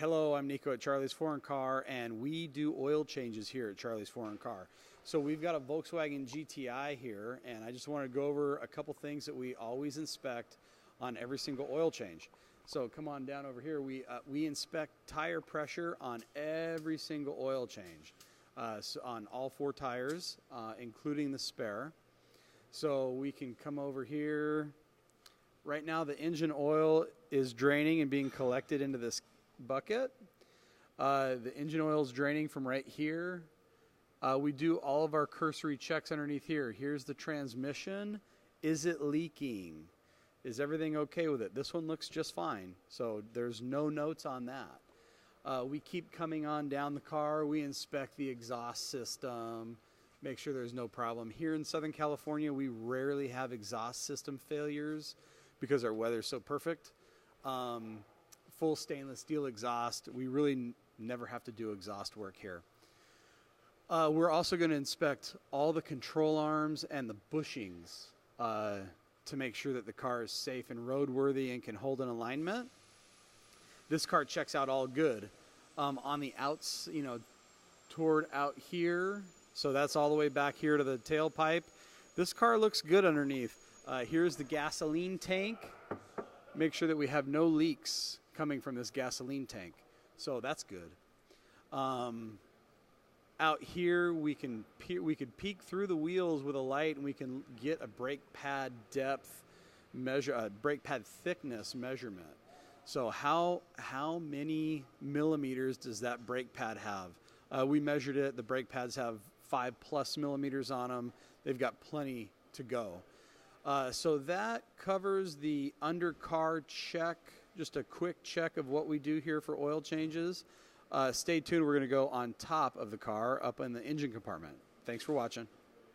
Hello, I'm Nico at Charlie's Foreign Car, and we do oil changes here at Charlie's Foreign Car. So we've got a Volkswagen GTI here, and I just want to go over a couple things that we always inspect on every single oil change. So come on down over here. We inspect tire pressure on every single oil change, so on all four tires, including the spare. So we can come over here. Right now the engine oil is draining and being collected into this bucket. The engine oil is draining from right here. We do all of our cursory checks underneath here. Here's the transmission. Is it leaking? Is everything okay with it? This one looks just fine, so there's no notes on that. We keep coming on down the car. We inspect the exhaust system, make sure there's no problem. Here in Southern California, we rarely have exhaust system failures because our weather's so perfect. Full stainless steel exhaust. We really never have to do exhaust work here. We're also going to inspect all the control arms and the bushings to make sure that the car is safe and roadworthy and can hold an alignment. This car checks out all good. On the outs, toward out here, so that's all the way back here to the tailpipe. This car looks good underneath. Here's the gasoline tank. Make sure that we have no leaks coming from this gasoline tank. So that's good. Out here, we could peek through the wheels with a light, and we can get a brake pad depth measure, a brake pad thickness measurement. So how many millimeters does that brake pad have? We measured it. The brake pads have 5+ millimeters on them. They've got plenty to go. So that covers the under-car check, just a quick check of what we do here for oil changes. Stay tuned. We're going to go on top of the car up in the engine compartment. Thanks for watching.